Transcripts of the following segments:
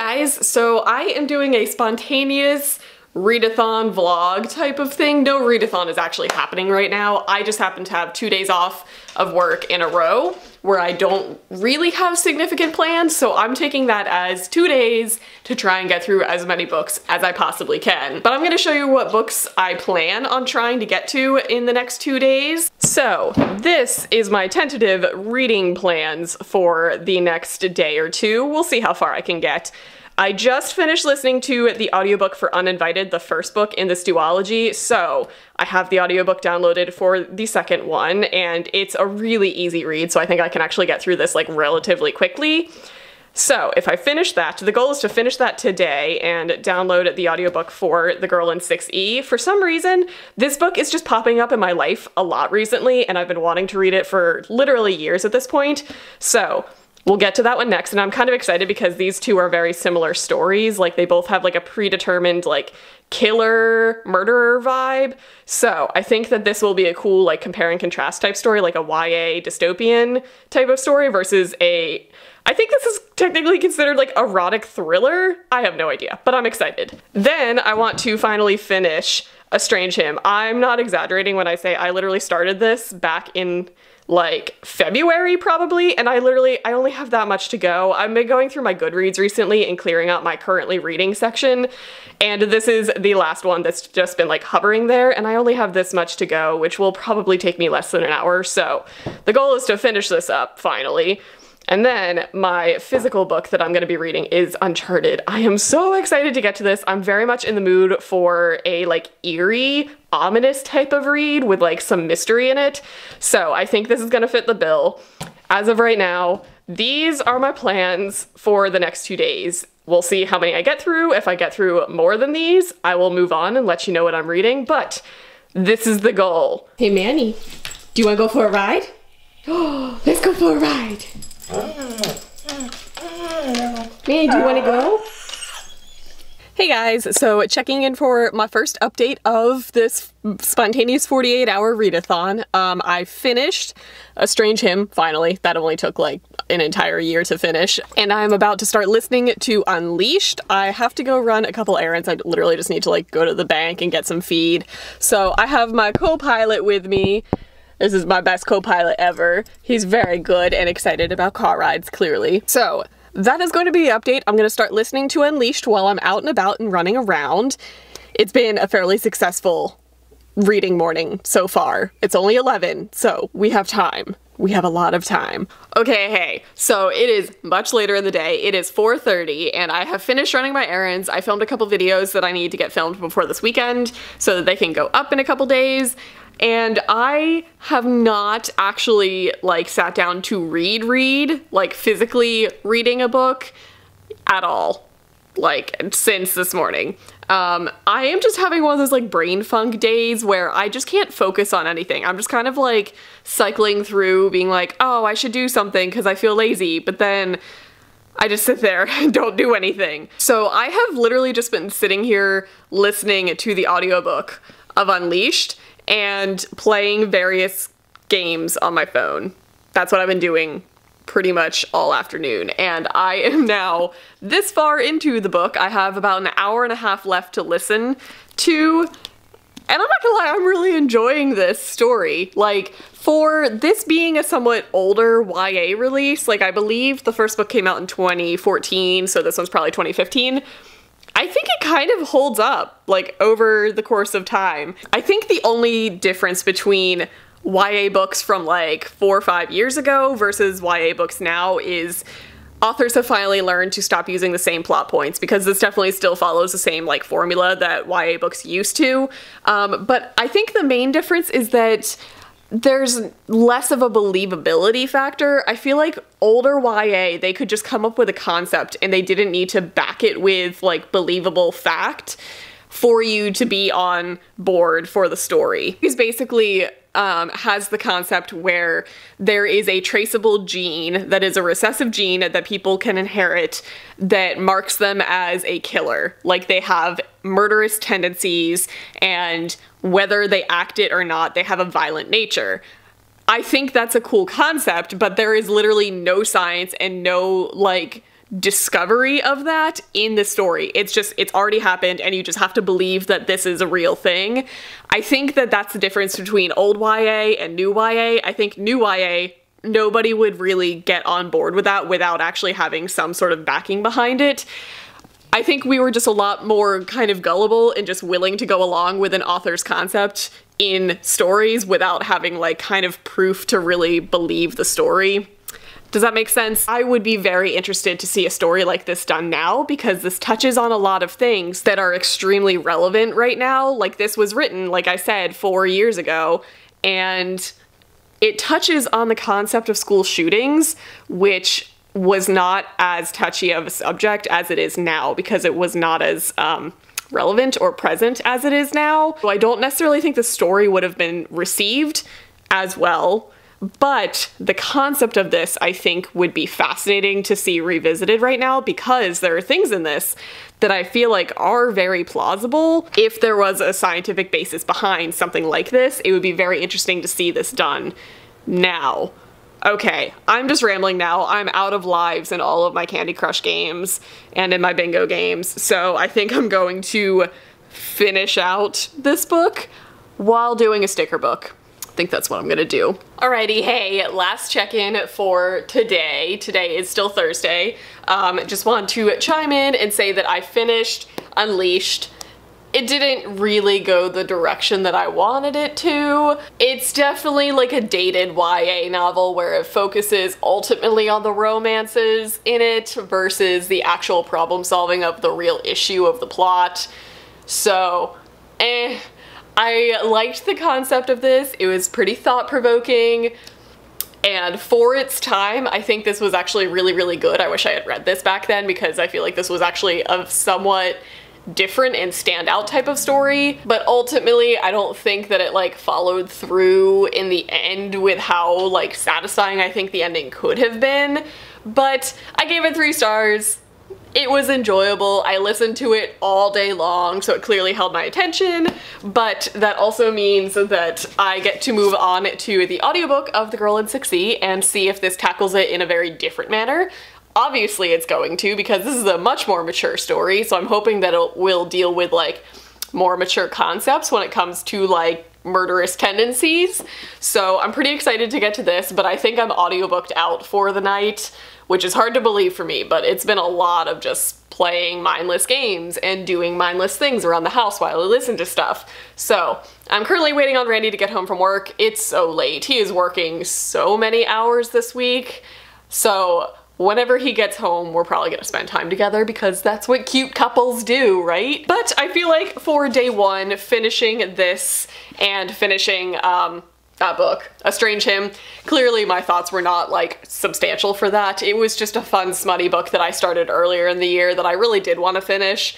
guys, so I am doing a spontaneous readathon vlog type of thing. No readathon is actually happening right now. I just happen to have 2 days off of work in a row where I don't really have significant plans, so I'm taking that as 2 days to try and get through as many books as I possibly can. But I'm gonna show you what books I plan on trying to get to in the next 2 days. So this is my tentative reading plans for the next day or two. We'll see how far I can get. I just finished listening to the audiobook for Uninvited, the first book in this duology, so I have the audiobook downloaded for the second one, and it's a really easy read, so I think I can actually get through this like relatively quickly. So if I finish that, the goal is to finish that today and download the audiobook for The Girl in 6E. For some reason, this book is just popping up in my life a lot recently, and I've been wanting to read it for literally years at this point, so we'll get to that one next, and I'm kind of excited because these two are very similar stories. Like, they both have like a predetermined like killer murderer vibe. So I think that this will be a cool like compare and contrast type story, like a YA dystopian type of story versus a, I think this is technically considered like erotic thriller. I have no idea, but I'm excited. Then I want to finally finish A Strange Hymn. I'm not exaggerating when I say I literally started this back in like February probably, and I only have that much to go. I've been going through my Goodreads recently and clearing out my currently reading section, and this is the last one that's just been like hovering there, and I only have this much to go, which will probably take me less than an hour. So the goal is to finish this up finally. And then my physical book that I'm going to be reading is Uncharted. I am so excited to get to this. I'm very much in the mood for a like eerie, ominous type of read with like some mystery in it. So I think this is going to fit the bill. As of right now, these are my plans for the next 2 days. We'll see how many I get through. If I get through more than these, I will move on and let you know what I'm reading, but this is the goal. Hey Manny, do you want to go for a ride? Oh, let's go for a ride. Manny, do you want to go? Hey guys, so checking in for my first update of this spontaneous 48-hour readathon. I finished A Strange Hymn, finally. That only took like an entire year to finish. And I'm about to start listening to Unleashed. I have to go run a couple errands. I literally just need to like go to the bank and get some feed. So I have my co-pilot with me. This is my best co-pilot ever. He's very good and excited about car rides, clearly. So that is going to be the update. I'm going to start listening to Unleashed while I'm out and about and running around. It's been a fairly successful reading morning so far. It's only 11, so we have time. We have a lot of time. Okay, hey, so it is much later in the day. It is 4:30 and I have finished running my errands. I filmed a couple videos that I need to get filmed before this weekend so that they can go up in a couple days. And I have not actually like sat down to read, like physically reading a book at all, like since this morning. I am just having one of those like brain funk days where I just can't focus on anything. I'm just kind of like cycling through being like, oh, I should do something because I feel lazy, but then I just sit there and don't do anything. So I have literally just been sitting here listening to the audiobook of Unleashed and playing various games on my phone. That's what I've been doing pretty much all afternoon, and I am now this far into the book. I have about an hour and a half left to listen to, and I'm not gonna lie, I'm really enjoying this story. Like, for this being a somewhat older YA release, like I believe the first book came out in 2014, so this one's probably 2015. I think it kind of holds up, like, over the course of time. I think the only difference between YA books from like 4 or 5 years ago versus YA books now is authors have finally learned to stop using the same plot points, because this definitely still follows the same like formula that YA books used to. But I think the main difference is that there's less of a believability factor. I feel like older YA, they could just come up with a concept and they didn't need to back it with like believable fact for you to be on board for the story. He's basically has the concept where there is a traceable gene that is a recessive gene that people can inherit that marks them as a killer. Like, they have murderous tendencies, and whether they act it or not, they have a violent nature. I think that's a cool concept, but there is literally no science and no, like, discovery of that in the story. It's already happened and you just have to believe that this is a real thing. I think that that's the difference between old YA and new YA. I think new YA, nobody would really get on board with that without actually having some sort of backing behind it. I think we were just a lot more kind of gullible and just willing to go along with an author's concept in stories without having like kind of proof to really believe the story. Does that make sense? I would be very interested to see a story like this done now, because this touches on a lot of things that are extremely relevant right now. Like, this was written, like I said, 4 years ago, and it touches on the concept of school shootings, which was not as touchy of a subject as it is now, because it was not as relevant or present as it is now. So I don't necessarily think the story would have been received as well, but the concept of this, I think, would be fascinating to see revisited right now, because there are things in this that I feel like are very plausible. If there was a scientific basis behind something like this, it would be very interesting to see this done now. Okay, I'm just rambling now. I'm out of lives in all of my Candy Crush games and in my bingo games, so I think I'm going to finish out this book while doing a sticker book. I think that's what I'm gonna do. Alrighty, hey, last check-in for today. Today is still Thursday. Just want to chime in and say that I finished Unleashed. It didn't really go the direction that I wanted it to. It's definitely like a dated YA novel where it focuses ultimately on the romances in it versus the actual problem solving of the real issue of the plot. So, I liked the concept of this. It was pretty thought-provoking, and for its time, I think this was actually really, really good. I wish I had read this back then, because I feel like this was actually a somewhat different and standout type of story, but ultimately I don't think that it like followed through in the end with how like satisfying I think the ending could have been. But I gave it 3 stars. It was enjoyable. I listened to it all day long, so it clearly held my attention, but that also means that I get to move on to the audiobook of The Girl in 6E and see if this tackles it in a very different manner. Obviously it's going to, because this is a much more mature story, so I'm hoping that it will deal with like more mature concepts when it comes to like murderous tendencies. So I'm pretty excited to get to this, but I think I'm audiobooked out for the night, which is hard to believe for me, but it's been a lot of just playing mindless games and doing mindless things around the house while I listen to stuff. So I'm currently waiting on Randy to get home from work. It's so late. He is working so many hours this week. So whenever he gets home, we're probably gonna spend time together, because that's what cute couples do, right? But I feel like for day 1, finishing this and finishing that book, A Strange Hymn, clearly my thoughts were not like substantial for that. It was just a fun, smutty book that I started earlier in the year that I really did want to finish.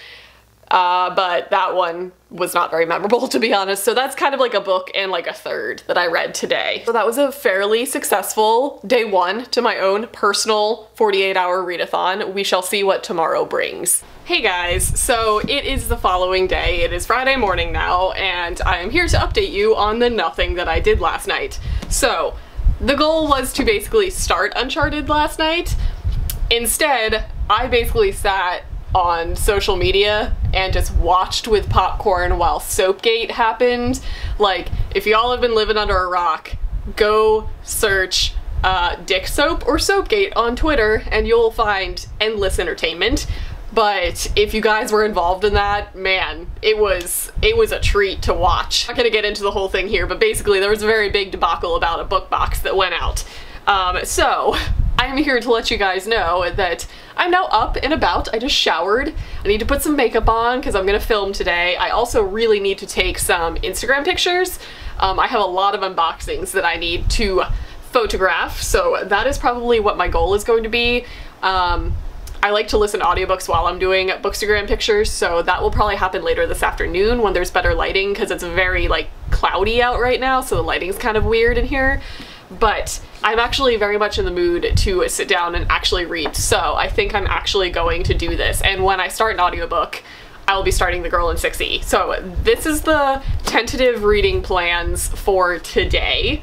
But that one was not very memorable, to be honest. So that's kind of like a book and like a third that I read today. So that was a fairly successful day 1 to my own personal 48-hour readathon. We shall see what tomorrow brings. Hey guys, so it is the following day. It is Friday morning now, and I am here to update you on the nothing that I did last night. So the goal was to basically start Uncharted last night. Instead, I basically sat on social media and just watched with popcorn while Soapgate happened. Like, if y'all have been living under a rock, go search Dick Soap or Soapgate on Twitter and you'll find endless entertainment. But if you guys were involved in that, man, it was a treat to watch. I'm not gonna get into the whole thing here, but basically there was a very big debacle about a book box that went out. So I'm here to let you guys know that I'm now up and about. I just showered. I need to put some makeup on because I'm gonna film today. I also really need to take some Instagram pictures. I have a lot of unboxings that I need to photograph, so that is probably what my goal is going to be. I like to listen to audiobooks while I'm doing Bookstagram pictures, so that will probably happen later this afternoon when there's better lighting, because it's very like cloudy out right now, so the lighting's kind of weird in here. But I'm actually very much in the mood to sit down and actually read, so I think I'm actually going to do this. And when I start an audiobook, I will be starting The Girl in 6E. So this is the tentative reading plans for today.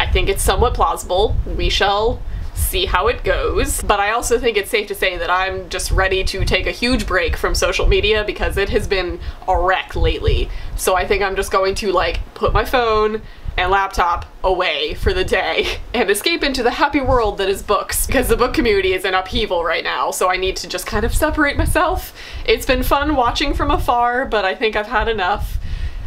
I think it's somewhat plausible. We shall see how it goes. But I also think it's safe to say that I'm just ready to take a huge break from social media because it has been a wreck lately. So I think I'm just going to like put my phone and laptop away for the day and escape into the happy world that is books, because the book community is in upheaval right now, so I need to just kind of separate myself. It's been fun watching from afar, but I think I've had enough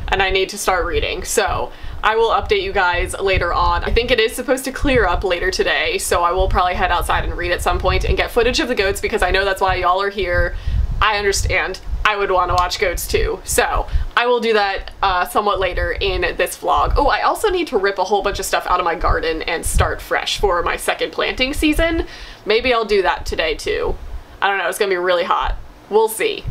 and I need to start reading. So I will update you guys later on. I think it is supposed to clear up later today, so I will probably head outside and read at some point and get footage of the goats because I know that's why y'all are here. I understand. I would want to watch goats too. So I will do that somewhat later in this vlog. Oh, I also need to rip a whole bunch of stuff out of my garden and start fresh for my second planting season. Maybe I'll do that today too. I don't know, it's gonna be really hot. We'll see.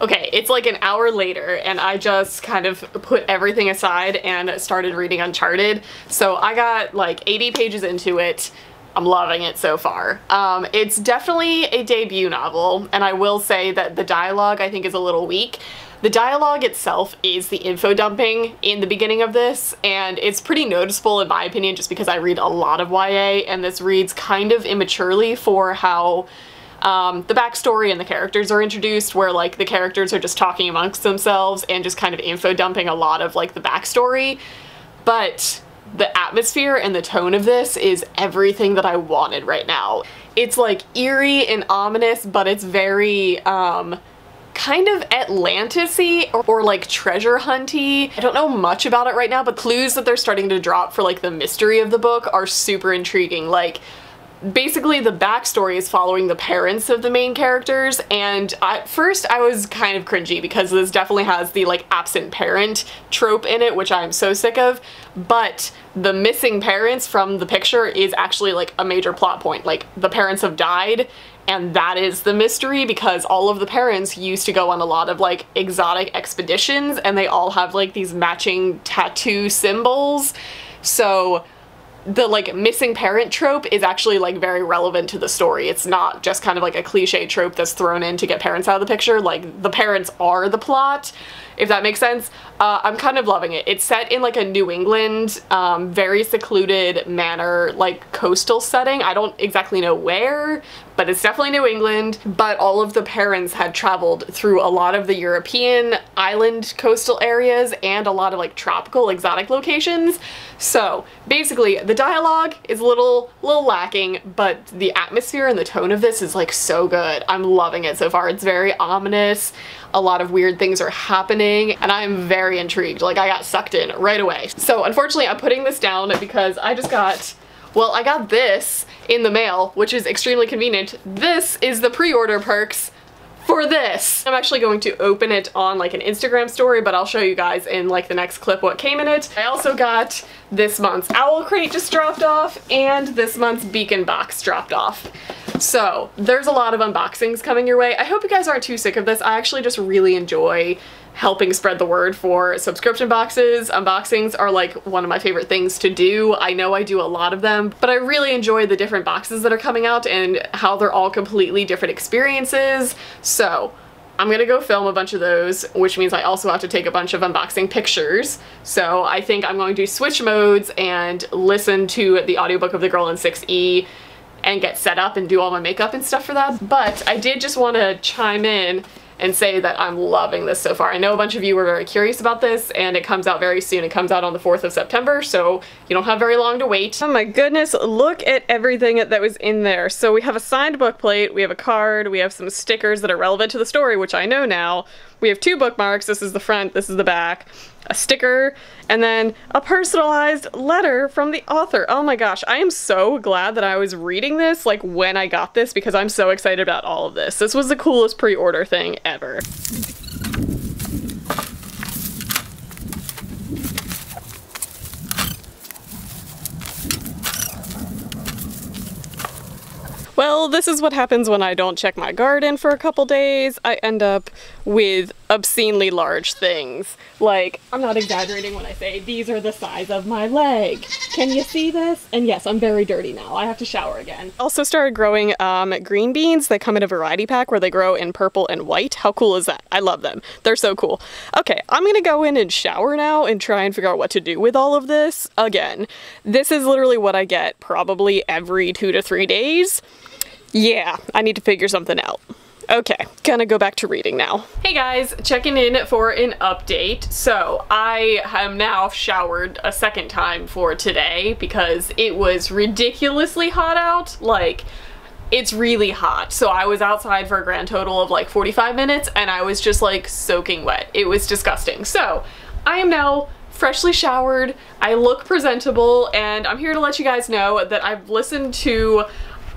Okay, it's like an hour later and I just kind of put everything aside and started reading Uncharted. So I got like 80 pages into it. I'm loving it so far. It's definitely a debut novel, and I will say that the dialogue I think is a little weak. The dialogue itself is the info dumping in the beginning of this, and it's pretty noticeable in my opinion just because I read a lot of YA, and this reads kind of immaturely for how the backstory and the characters are introduced, where like the characters are just talking amongst themselves and just kind of info dumping a lot of like the backstory. But the atmosphere and the tone of this is everything that I wanted right now. It's like eerie and ominous, but it's very kind of Atlantis-y or like treasure hunty. I don't know much about it right now, but clues that they're starting to drop for like the mystery of the book are super intriguing. Like basically the backstory is following the parents of the main characters, and at first I was kind of cringy because this definitely has the like absent parent trope in it, which I'm so sick of, but the missing parents from the picture is actually like a major plot point. Like the parents have died, and that is the mystery because all of the parents used to go on a lot of like exotic expeditions and they all have like these matching tattoo symbols. So the like missing parent trope is actually like very relevant to the story. It's not just kind of like a cliche trope that's thrown in to get parents out of the picture. Like the parents are the plot, if that makes sense. I'm kind of loving it. It's set in like a New England, very secluded manor, like coastal setting. I don't exactly know where, but it's definitely New England. But all of the parents had traveled through a lot of the European island coastal areas and a lot of like tropical exotic locations. So basically the dialogue is a little lacking, but the atmosphere and the tone of this is like so good. I'm loving it so far. It's very ominous. A lot of weird things are happening and I'm very intrigued. Like I got sucked in right away. So unfortunately I'm putting this down because I just got, well, I got this in the mail, which is extremely convenient. This is the pre-order perks for this. I'm actually going to open it on like an Instagram story, but I'll show you guys in like the next clip what came in it. I also got this month's Owl Crate just dropped off and this month's Beacon Box dropped off. So there's a lot of unboxings coming your way. I hope you guys aren't too sick of this. I actually just really enjoy helping spread the word for subscription boxes. Unboxings are like one of my favorite things to do. I know I do a lot of them, but I really enjoy the different boxes that are coming out and how they're all completely different experiences. So I'm gonna go film a bunch of those, which means I also have to take a bunch of unboxing pictures. So I think I'm going to switch modes and listen to the audiobook of The Girl in 6E and get set up and do all my makeup and stuff for that. But I did just want to chime in and say that I'm loving this so far. I know a bunch of you were very curious about this, and it comes out very soon. It comes out on the 4th of September, so you don't have very long to wait. Oh my goodness, look at everything that was in there. So we have a signed book plate, we have a card, we have some stickers that are relevant to the story, which I know now. We have 2 bookmarks, this is the front, this is the back, a sticker, and then a personalized letter from the author. Oh my gosh, I am so glad that I was reading this like when I got this because I'm so excited about all of this. This was the coolest pre-order thing ever. Well, this is what happens when I don't check my garden for a couple days. I end up with obscenely large things. Like, I'm not exaggerating when I say these are the size of my leg. Can you see this? And yes, I'm very dirty now. I have to shower again. Also started growing green beans. They come in a variety pack where they grow in purple and white. How cool is that? I love them. They're so cool. Okay, I'm gonna go in and shower now and try and figure out what to do with all of this. Again, this is literally what I get probably every 2 to 3 days. Yeah, I need to figure something out. Okay, gonna go back to reading now. Hey guys, checking in for an update. So I am now showered a second time for today because it was ridiculously hot out. Like, it's really hot. So I was outside for a grand total of like 45 minutes and I was just like soaking wet. It was disgusting. So I am now freshly showered, I look presentable, and I'm here to let you guys know that I've listened to,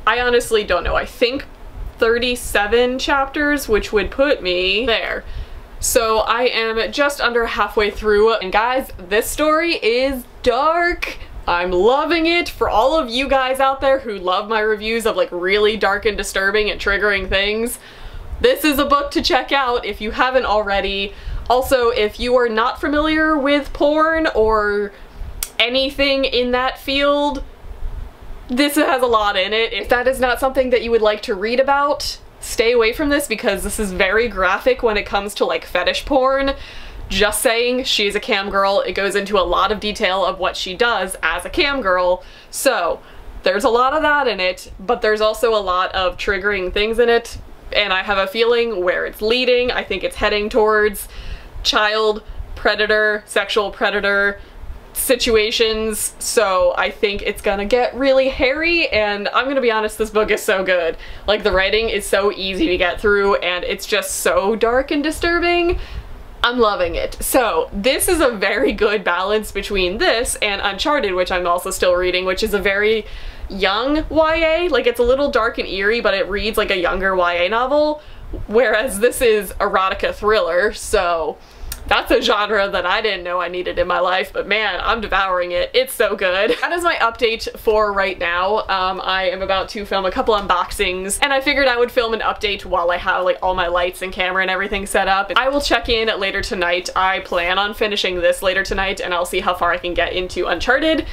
I honestly don't know, I think 37 chapters, which would put me there. So I am just under halfway through, and guys, this story is dark. I'm loving it. For all of you guys out there who love my reviews of like really dark and disturbing and triggering things, this is a book to check out if you haven't already. Also, if you are not familiar with porn or anything in that field, this has a lot in it. If that is not something that you would like to read about, stay away from this because this is very graphic when it comes to like fetish porn. Just saying, she's a cam girl. It goes into a lot of detail of what she does as a cam girl. So there's a lot of that in it, but there's also a lot of triggering things in it. And I have a feeling where it's leading. I think it's heading towards child predator, sexual predator situations, so I think it's gonna get really hairy, and I'm gonna be honest, this book is so good. Like, the writing is so easy to get through, and it's just so dark and disturbing. I'm loving it. So this is a very good balance between this and Uncharted, which I'm also still reading, which is a very young YA. Like, it's a little dark and eerie, but it reads like a younger YA novel, whereas this is erotica thriller, so that's a genre that I didn't know I needed in my life, but man, I'm devouring it. It's so good. That is my update for right now. I am about to film a couple unboxings, and I figured I would film an update while I have like all my lights and camera and everything set up. I will check in later tonight. I plan on finishing this later tonight, and I'll see how far I can get into Uncharted.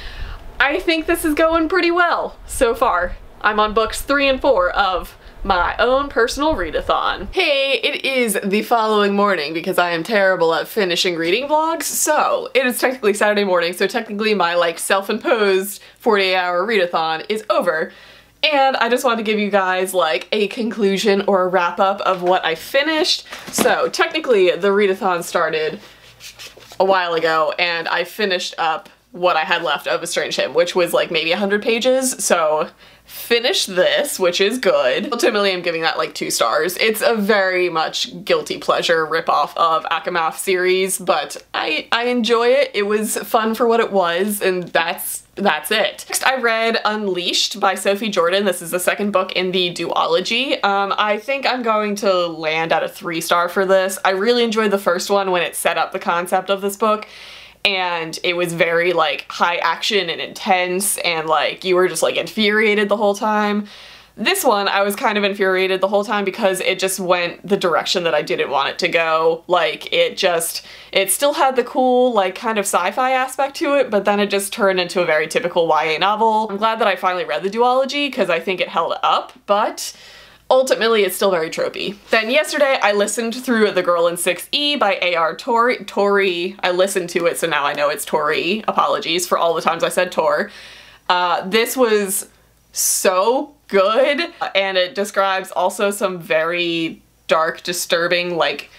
I think this is going pretty well so far. I'm on books 3 and 4 of my own personal readathon. Hey, it is the following morning because I am terrible at finishing reading vlogs, so it is technically Saturday morning, so technically my like self-imposed 48-hour readathon is over. And I just wanted to give you guys like a conclusion or a wrap-up of what I finished. So technically the readathon started a while ago and I finished up what I had left of Estranged Him, which was like maybe 100 pages, so finished this, which is good. Ultimately, I'm giving that like 2 stars. It's a very much guilty pleasure ripoff of Akamath series, but I enjoy it. It was fun for what it was, and that's it. Next, I read Unleashed by Sophie Jordan. This is the second book in the duology. I think I'm going to land at a 3-star for this. I really enjoyed the first one when it set up the concept of this book, and it was very like high action and intense, and like you were just like infuriated the whole time. This one, I was kind of infuriated the whole time because it just went the direction that I didn't want it to go. Like, it still had the cool like kind of sci-fi aspect to it, but then it just turned into a very typical YA novel. I'm glad that I finally read the duology because I think it held up, but ultimately, it's still very tropey. Then yesterday, I listened through The Girl in 6E by A.R. Torrey. I listened to it, so now I know it's Torrey. Apologies for all the times I said Tor. This was so good, and it describes also some very dark, disturbing, like,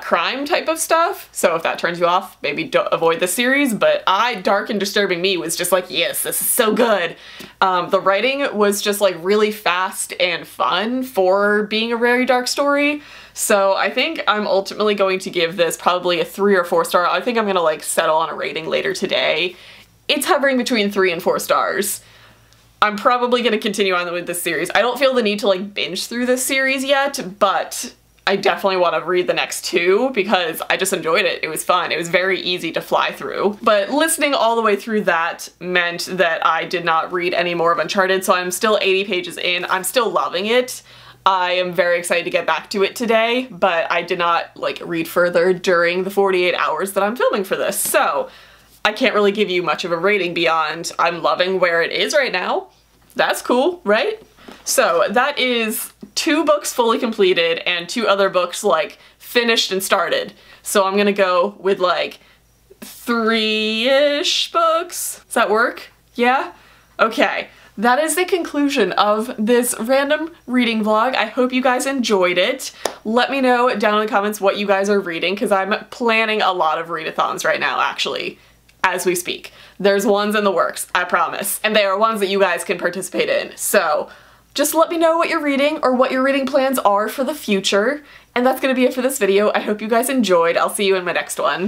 crime type of stuff. So if that turns you off, maybe don't avoid the series, but Dark and Disturbing Me was just like, yes, this is so good. The writing was just like really fast and fun for being a very dark story. So I think I'm ultimately going to give this probably a 3 or 4 star. I think I'm gonna like settle on a rating later today. It's hovering between 3 and 4 stars. I'm probably gonna continue on with this series. I don't feel the need to like binge through this series yet, but I definitely want to read the next 2 because I just enjoyed it. It was fun. It was very easy to fly through. But listening all the way through that meant that I did not read any more of Uncharted, so I'm still 80 pages in. I'm still loving it. I am very excited to get back to it today, but I did not like read further during the 48 hours that I'm filming for this, so I can't really give you much of a rating beyond I'm loving where it is right now. That's cool, right? So that is 2 books fully completed and 2 other books like finished and started. So I'm gonna go with like 3-ish books. Does that work? Yeah? Okay. That is the conclusion of this random reading vlog. I hope you guys enjoyed it. Let me know down in the comments what you guys are reading, because I'm planning a lot of readathons right now, actually, as we speak. There's ones in the works, I promise. And they are ones that you guys can participate in. So just let me know what you're reading or what your reading plans are for the future. And that's gonna be it for this video. I hope you guys enjoyed. I'll see you in my next one.